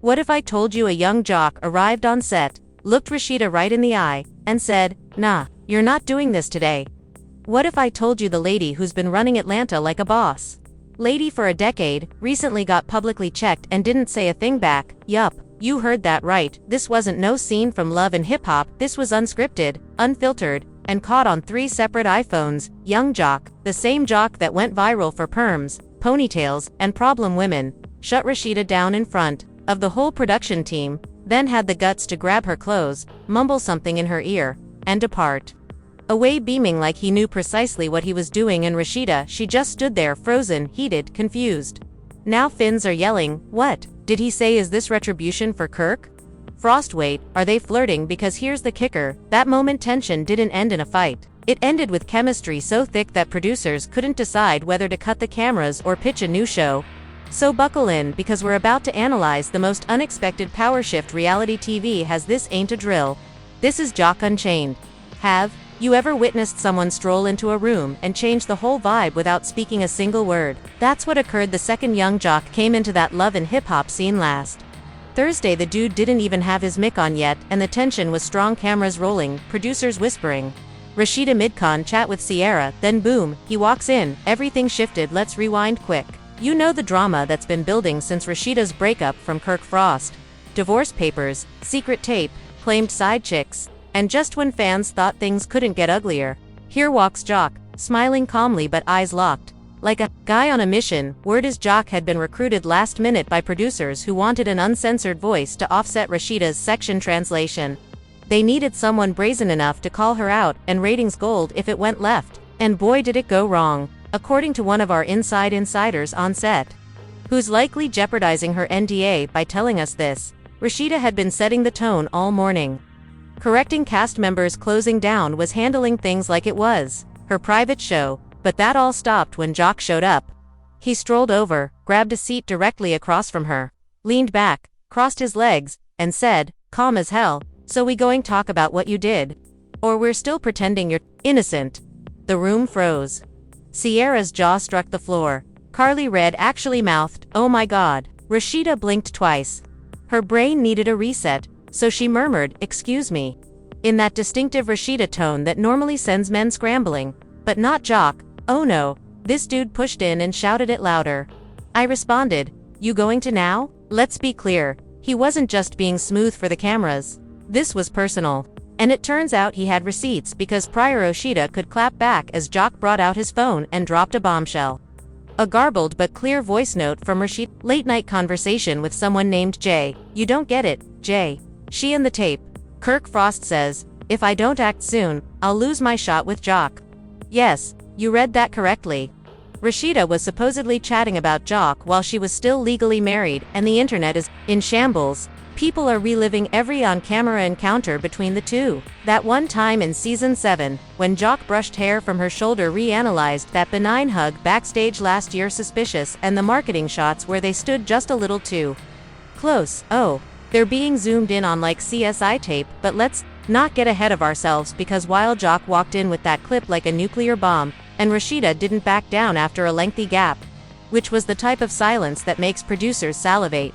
What if I told you a young jock arrived on set, looked Rasheeda right in the eye, and said, "Nah, you're not doing this today"? What if I told you the lady who's been running Atlanta like a boss lady for a decade, recently got publicly checked and didn't say a thing back? Yup, you heard that right. This wasn't no scene from Love and Hip Hop. This was unscripted, unfiltered, and caught on 3 separate iPhones. Young jock, the same jock that went viral for perms, ponytails, and problem women, shut Rasheeda down in front of the whole production team, then had the guts to grab her clothes, mumble something in her ear, and depart away beaming like he knew precisely what he was doing. And Rasheeda, she just stood there frozen, heated, confused. Now fans are yelling, "What did he say? Is this retribution for Kirk Frost? Wait, are they flirting?" Because here's the kicker, that moment tension didn't end in a fight. It ended with chemistry so thick that producers couldn't decide whether to cut the cameras or pitch a new show. So buckle in, because we're about to analyze the most unexpected power shift reality TV has. This ain't a drill. This is Jock Unchained. Have you ever witnessed someone stroll into a room and change the whole vibe without speaking a single word? That's what occurred the second young jock came into that Love and Hip Hop scene last Thursday. The dude didn't even have his mic on yet, and the tension was strong. Cameras rolling, producers whispering, Rasheeda mid-con chat with Sierra, then boom, he walks in. Everything shifted. Let's rewind quick. You know the drama that's been building since Rasheeda's breakup from Kirk Frost. Divorce papers, secret tape, claimed side chicks. And just when fans thought things couldn't get uglier, here walks Jock, smiling calmly but eyes locked, like a guy on a mission. Word is Jock had been recruited last minute by producers who wanted an uncensored voice to offset Rasheeda's section translation. They needed someone brazen enough to call her out, and ratings gold if it went left. And boy did it go wrong, according to one of our insiders on set, who's likely jeopardizing her NDA by telling us this. Rasheeda had been setting the tone all morning, correcting cast members, closing down, was handling things like it was her private show. But that all stopped when Jock showed up. He strolled over, grabbed a seat directly across from her, leaned back, crossed his legs, and said, calm as hell, "So we going talk about what you did? Or we're still pretending you're innocent?" The room froze. Sierra's jaw struck the floor. Carly Red actually mouthed, "Oh my God." Rasheeda blinked twice. Her brain needed a reset, so she murmured, "Excuse me," in that distinctive Rasheeda tone that normally sends men scrambling. But not Jock. Oh no, this dude pushed in and shouted it louder. I responded, "You going to now?" Let's be clear, he wasn't just being smooth for the cameras. This was personal. And it turns out he had receipts, because prior Rasheeda could clap back as Jock brought out his phone and dropped a bombshell. A garbled but clear voice note from Rasheeda. Late night conversation with someone named Jay. You don't get it, Jay. She in the tape. Kirk Frost says, "If I don't act soon, I'll lose my shot with Jock." Yes, you read that correctly. Rasheeda was supposedly chatting about Jock while she was still legally married, and the internet is in shambles. People are reliving every on-camera encounter between the two. That one time in season 7, when Jock brushed hair from her shoulder, reanalyzed that benign hug backstage last year, suspicious, and the marketing shots where they stood just a little too close. Oh, they're being zoomed in on like CSI tape. But let's not get ahead of ourselves, because while Jock walked in with that clip like a nuclear bomb, and Rasheeda didn't back down after a lengthy gap, which was the type of silence that makes producers salivate.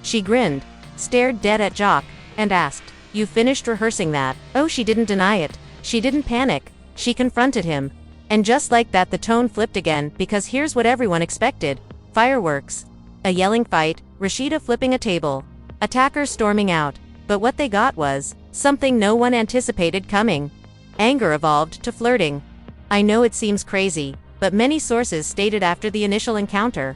She grinned, stared dead at Jock, and asked, "You finished rehearsing that?" Oh, she didn't deny it. She didn't panic. She confronted him. And just like that, the tone flipped again, because here's what everyone expected. Fireworks. A yelling fight, Rasheeda flipping a table, attackers storming out. But what they got was something no one anticipated coming. Anger evolved to flirting. I know it seems crazy, but many sources stated after the initial encounter,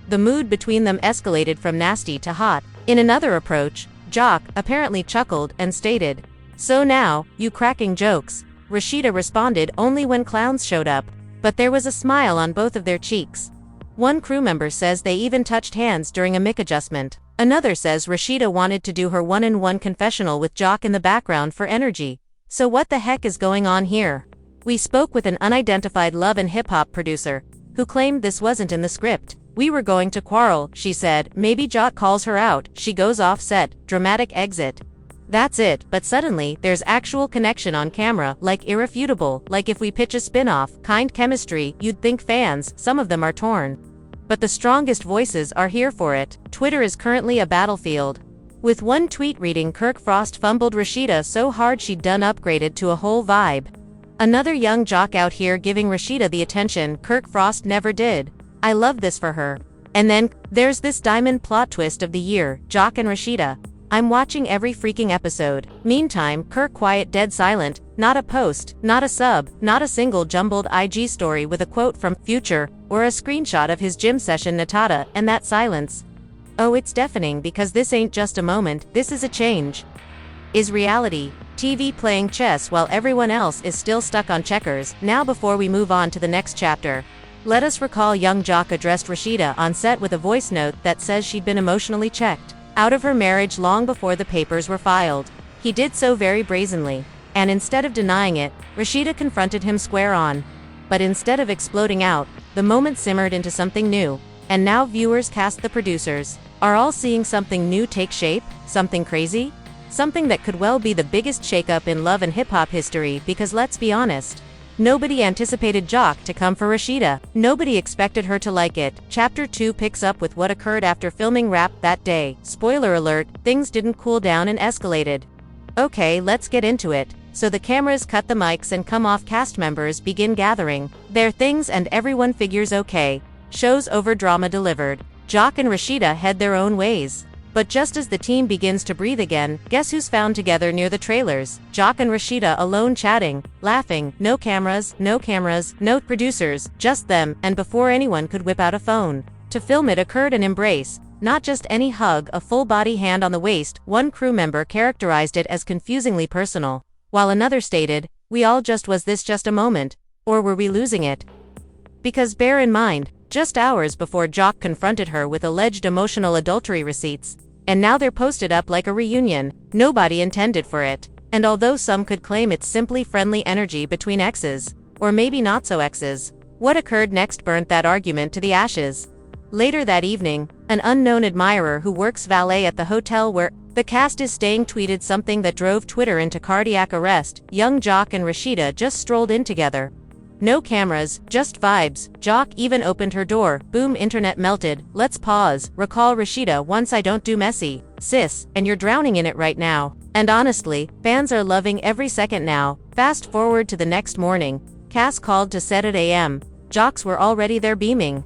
the mood between them escalated from nasty to hot. In another approach, Jock apparently chuckled and stated, "So now, you cracking jokes?" Rasheeda responded only when clowns showed up, but there was a smile on both of their cheeks. One crew member says they even touched hands during a mic adjustment. Another says Rasheeda wanted to do her one-on-one confessional with Jock in the background for energy. So what the heck is going on here? We spoke with an unidentified Love and Hip Hop producer, who claimed this wasn't in the script. "We were going to quarrel," she said. "Maybe Jock calls her out, she goes off set, dramatic exit. That's it." But suddenly, there's actual connection on camera, like irrefutable, like if we pitch a spin-off, kind chemistry. You'd think fans, some of them are torn. but the strongest voices are here for it. Twitter is currently a battlefield. With one tweet reading, Kirk Frost fumbled Rasheeda so hard she'd done upgraded to a whole vibe. Another young jock out here giving Rasheeda the attention Kirk Frost never did. I love this for her. And then, there's this diamond plot twist of the year, Jock and Rasheeda. I'm watching every freaking episode. Meantime, Kirk quiet, dead silent, not a post, not a sub, not a single jumbled IG story with a quote from Future, or a screenshot of his gym session Natata, and that silence. Oh, it's deafening because this ain't just a moment, this is a change. Is reality TV playing chess while everyone else is still stuck on checkers? Now before we move on to the next chapter, let us recall young Jock addressed Rasheeda on set with a voice note that says she'd been emotionally checked out of her marriage long before the papers were filed. He did so very brazenly, and instead of denying it, Rasheeda confronted him square on. But instead of exploding out, the moment simmered into something new, and now viewers, cast, the producers, are all seeing something new take shape, something crazy, something that could well be the biggest shakeup in love and hip-hop history, because let's be honest, nobody anticipated Jock to come for Rasheeda. Nobody expected her to like it. Chapter 2 picks up with what occurred after filming Rap that day. Spoiler alert, things didn't cool down and escalated. Okay, let's get into it. So the cameras cut the mics and come off, cast members begin gathering their things and everyone figures okay. Show's over, drama delivered. Jock and Rasheeda head their own ways. But just as the team begins to breathe again, guess who's found together near the trailers? Jock and Rasheeda alone, chatting, laughing, no cameras, no producers, just them, and before anyone could whip out a phone to film it occurred an embrace. Not just any hug, a full-body hand on the waist. One crew member characterized it as confusingly personal, while another stated, was this just a moment? Or were we losing it? Because bear in mind, just hours before Jock confronted her with alleged emotional adultery receipts, and now they're posted up like a reunion. Nobody intended for it. And although some could claim it's simply friendly energy between exes, or maybe not so exes, what occurred next burnt that argument to the ashes. Later that evening, an unknown admirer who works valet at the hotel where the cast is staying tweeted something that drove Twitter into cardiac arrest. Young Jock and Rasheeda just strolled in together. No cameras, just vibes. Jock even opened her door. Boom, internet melted. Let's pause. Recall Rasheeda, once I don't do messy, sis, and you're drowning in it right now. And honestly, fans are loving every second now. Fast forward to the next morning. Cass called to set at AM. Jocks were already there beaming.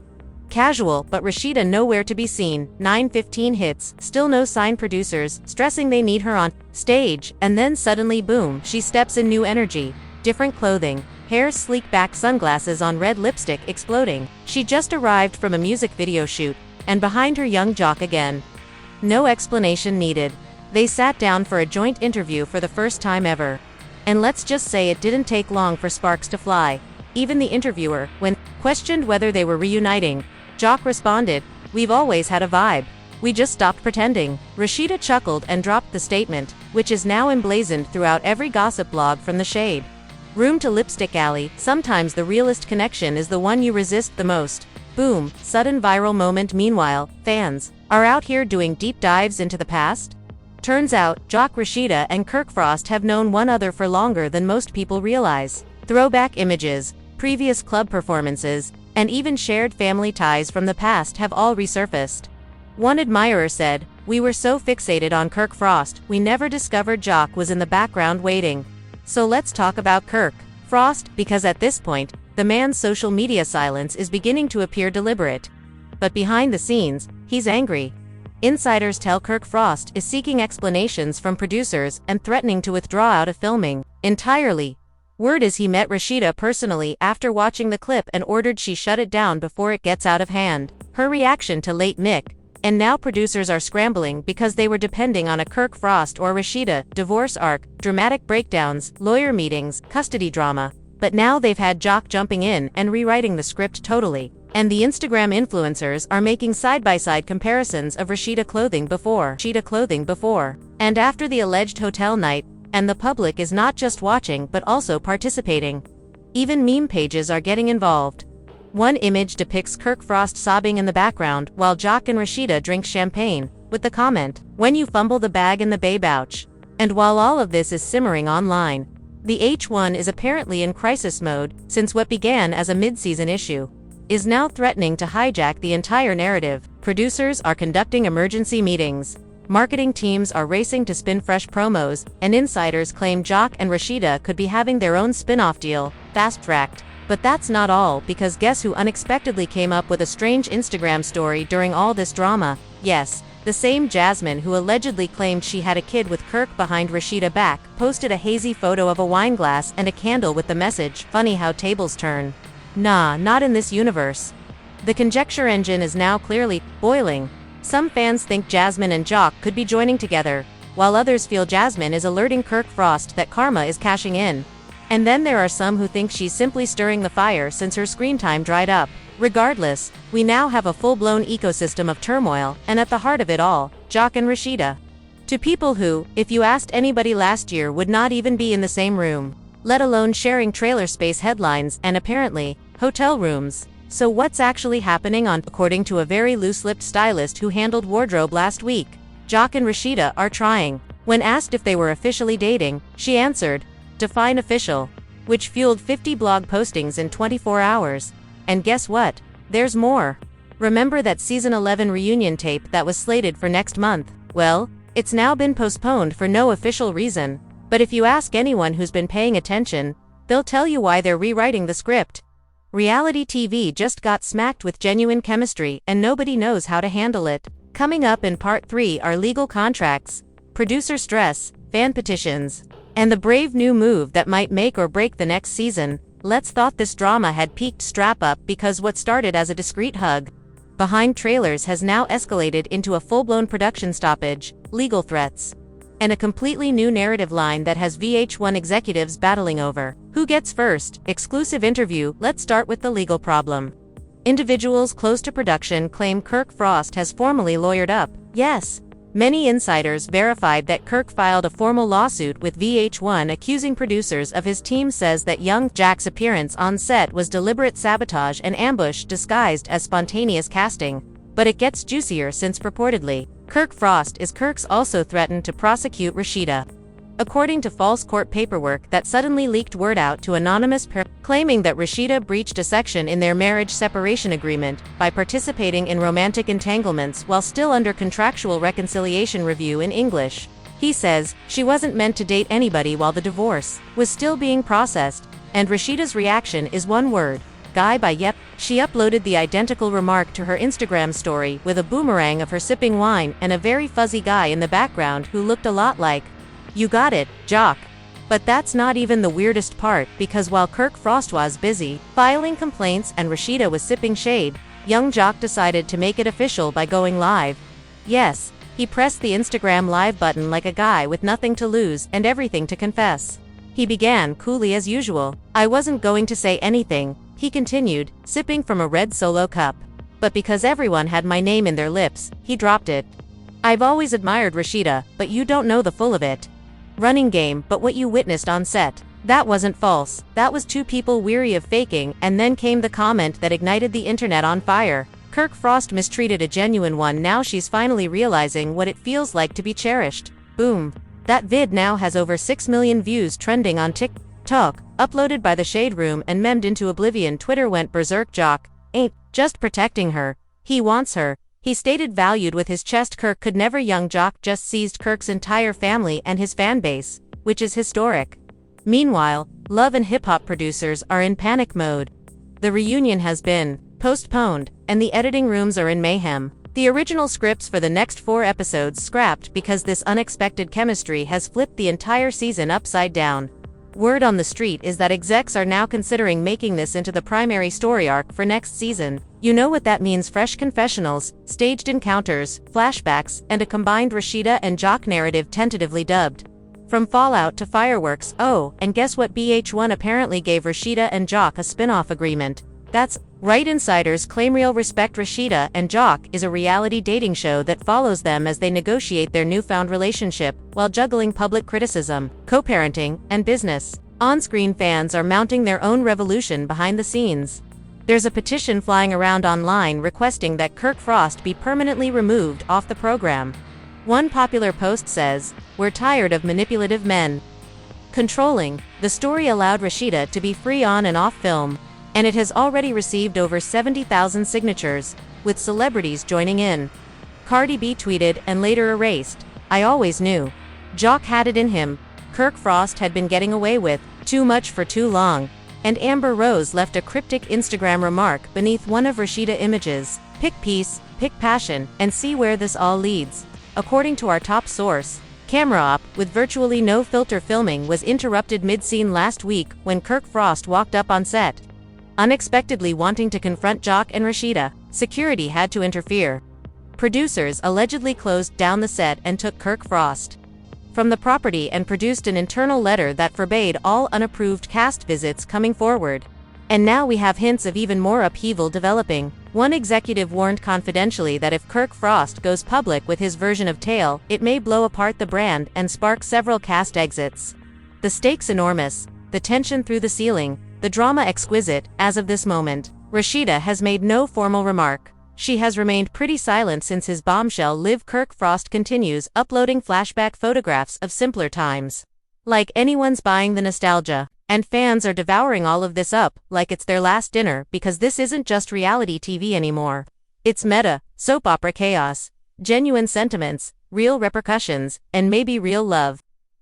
Casual, but Rasheeda nowhere to be seen. 9:15 hits, still no sign. Producers, stressing they need her on stage, and then suddenly boom, she steps in, new energy, different clothing. Hair sleek back, sunglasses on, red lipstick exploding. She just arrived from a music video shoot, and behind her young Jock again. No explanation needed. They sat down for a joint interview for the first time ever. And let's just say it didn't take long for sparks to fly. Even the interviewer, when questioned whether they were reuniting, Jock responded, "We've always had a vibe. We just stopped pretending." Rasheeda chuckled and dropped the statement, which is now emblazoned throughout every gossip blog from the Shade Room to Lipstick Alley. Sometimes the realest connection is the one you resist the most. Boom, sudden viral moment. Meanwhile, fans are out here doing deep dives into the past. Turns out, Jock, Rasheeda, and Kirk Frost have known one another for longer than most people realize. Throwback images, previous club performances, and even shared family ties from the past have all resurfaced. One admirer said, "We were so fixated on Kirk Frost, we never discovered Jock was in the background waiting." So let's talk about Kirk Frost, because at this point, the man's social media silence is beginning to appear deliberate. But behind the scenes, he's angry. Insiders tell Kirk Frost is seeking explanations from producers and threatening to withdraw out of filming entirely. Word is he met Rasheeda personally after watching the clip and ordered she shut it down before it gets out of hand. Her reaction to late Mick, and now producers are scrambling because they were depending on a Kirk Frost or Rasheeda divorce arc, dramatic breakdowns, lawyer meetings, custody drama. But now they've had Jock jumping in and rewriting the script totally. And the Instagram influencers are making side-by-side comparisons of Rasheeda clothing before and after the alleged hotel night, and the public is not just watching but also participating. Even meme pages are getting involved. One image depicts Kirk Frost sobbing in the background while Jock and Rasheeda drink champagne, with the comment, "When you fumble the bag in the babe ouch." And while all of this is simmering online, the H1 is apparently in crisis mode, since what began as a mid-season issue is now threatening to hijack the entire narrative. Producers are conducting emergency meetings. Marketing teams are racing to spin fresh promos, and insiders claim Jock and Rasheeda could be having their own spin-off deal, fast-tracked. But that's not all, because guess who unexpectedly came up with a strange Instagram story during all this drama? Yes, the same Jasmine who allegedly claimed she had a kid with Kirk behind Rasheeda back, posted a hazy photo of a wine glass and a candle with the message, "Funny how tables turn." Nah, not in this universe. The conjecture engine is now clearly boiling. Some fans think Jasmine and Jock could be joining together, while others feel Jasmine is alerting Kirk Frost that karma is cashing in. And then there are some who think she's simply stirring the fire since her screen time dried up. Regardless, we now have a full-blown ecosystem of turmoil, and at the heart of it all, Jock and Rasheeda. To people who, if you asked anybody last year, would not even be in the same room, let alone sharing trailer space headlines and, apparently, hotel rooms. So what's actually happening on? According to a very loose-lipped stylist who handled wardrobe last week, Jock and Rasheeda are trying. When asked if they were officially dating, she answered, "Define official," which fueled 50 blog postings in 24 hours. And guess what? There's more. Remember that season 11 reunion tape that was slated for next month? Well, it's now been postponed for no official reason. But if you ask anyone who's been paying attention, they'll tell you why they're rewriting the script. Reality TV just got smacked with genuine chemistry, and nobody knows how to handle it. Coming up in part 3 are legal contracts, producer stress, fan petitions, and the brave new move that might make or break the next season. Let's thought this drama had peaked. Strap up, because what started as a discreet hug behind trailers has now escalated into a full-blown production stoppage, legal threats, and a completely new narrative line that has VH1 executives battling over who gets first. Exclusive interview. Let's start with the legal problem. Individuals close to production claim Kirk Frost has formally lawyered up. Yes, many insiders verified that Kirk filed a formal lawsuit with VH1 accusing producers of his team. Says that young Jack's appearance on set was deliberate sabotage and ambush disguised as spontaneous casting. But it gets juicier since purportedly, Kirk's also threatened to prosecute Rasheeda. According to false court paperwork that suddenly leaked word out to anonymous claiming that Rasheeda breached a section in their marriage separation agreement by participating in romantic entanglements while still under contractual reconciliation review in English. He says she wasn't meant to date anybody while the divorce was still being processed, and Rasheeda's reaction is one word: guy. Yep, she uploaded the identical remark to her Instagram story with a boomerang of her sipping wine and a very fuzzy guy in the background who looked a lot like, "You got it, Jock." But that's not even the weirdest part, because while Kirk Frost was busy filing complaints and Rasheeda was sipping shade, young Jock decided to make it official by going live. Yes, he pressed the Instagram live button like a guy with nothing to lose and everything to confess. He began coolly as usual. "I wasn't going to say anything," he continued, sipping from a red Solo cup. "But because everyone had my name in their lips," he dropped it. "I've always admired Rasheeda, but you don't know the full of it. Running game, but what you witnessed on set, that wasn't false. That was two people weary of faking." And then came the comment that ignited the internet on fire. Kirk Frost mistreated a genuine one. Now she's finally realizing what it feels like to be cherished. Boom. That vid now has over 6 million views, trending on TikTok, uploaded by the Shade Room and memed into oblivion. Twitter went berserk. Jock ain't just protecting her, he wants her. He stated, valued with his chest. Kirk could never. Young Jock just seized Kirk's entire family and his fanbase, which is historic. Meanwhile, Love and Hip Hop producers are in panic mode. The reunion has been postponed, and the editing rooms are in mayhem. The original scripts for the next 4 episodes scrapped because this unexpected chemistry has flipped the entire season upside down. Word on the street is that execs are now considering making this into the primary story arc for next season. You know what that means: fresh confessionals, staged encounters, flashbacks, and a combined Rasheeda and Jock narrative tentatively dubbed From Fallout to Fireworks. Oh, and guess what? VH1 apparently gave Rasheeda and Jock a spin-off agreement. That's right, insiders claim Real Respect Rasheeda and Jock is a reality dating show that follows them as they negotiate their newfound relationship while juggling public criticism, co-parenting, and business. On-screen fans are mounting their own revolution behind the scenes. There's a petition flying around online requesting that Kirk Frost be permanently removed off the program. One popular post says, "We're tired of manipulative men controlling." The story allowed Rasheeda to be free on and off film. and it has already received over 70,000 signatures, with celebrities joining in. Cardi B tweeted and later erased, "I always knew. Jock had it in him. Kirk Frost had been getting away with too much for too long." And Amber Rose left a cryptic Instagram remark beneath one of Rasheeda images, "Pick peace, pick passion, and see where this all leads." According to our top source, camera op, with virtually no filter filming, was interrupted mid-scene last week when Kirk Frost walked up on set. Unexpectedly wanting to confront Jock and Rasheeda, security had to interfere. Producers allegedly closed down the set and took Kirk Frost from the property and produced an internal letter that forbade all unapproved cast visits coming forward. And now we have hints of even more upheaval developing. One executive warned confidentially that if Kirk Frost goes public with his version of Tale, it may blow apart the brand and spark several cast exits. The stakes enormous, the tension through the ceiling, the drama exquisite. As of this moment, Rasheeda has made no formal remark. She has remained pretty silent since his bombshell. Live Kirk Frost continues uploading flashback photographs of simpler times. Like anyone's buying the nostalgia. And fans are devouring all of this up like it's their last dinner, because this isn't just reality TV anymore. It's meta, soap opera chaos, genuine sentiments, real repercussions, and maybe real love.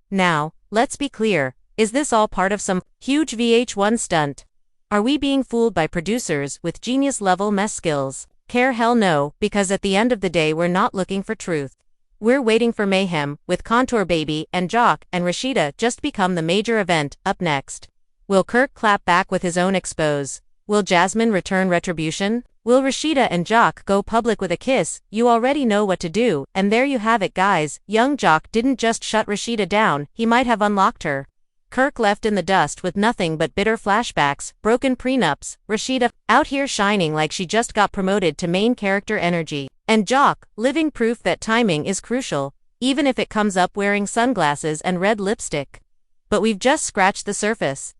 Now, let's be clear, is this all part of some huge VH1 stunt? Are we being fooled by producers with genius-level mess skills? Care hell no, because at the end of the day we're not looking for truth. We're waiting for mayhem, with Contour Baby and Jock and Rasheeda just become the major event. Up next, will Kirk clap back with his own expose? Will Jasmine return retribution? Will Rasheeda and Jock go public with a kiss? You already know what to do, and there you have it, guys. Young Jock didn't just shut Rasheeda down, he might have unlocked her. Kirk left in the dust with nothing but bitter flashbacks, broken prenups, Rasheeda out here shining like she just got promoted to main character energy, and Jock living proof that timing is crucial, even if it comes up wearing sunglasses and red lipstick. But we've just scratched the surface.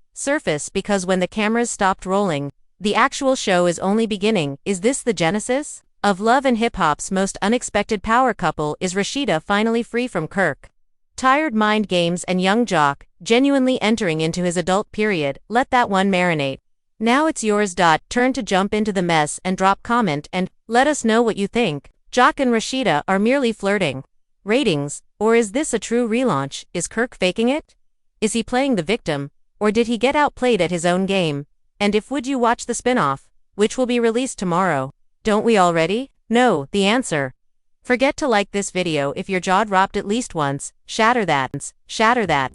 Because when the cameras stopped rolling, the actual show is only beginning. Is this the genesis of Love and Hip Hop's most unexpected power couple? Is Rasheeda finally free from Kirk tired mind games and young Jock genuinely entering into his adult period? Let that one marinate. Now it's yours. Turn to jump into the mess and drop comment and let us know what you think. Jock and Rasheeda are merely flirting. Ratings, or is this a true relaunch? Is Kirk faking it? Is he playing the victim, or did he get outplayed at his own game? And if would you watch the spin-off, which will be released tomorrow? Don't we already know the answer? Forget to like this video if your jaw dropped at least once. Shatter that.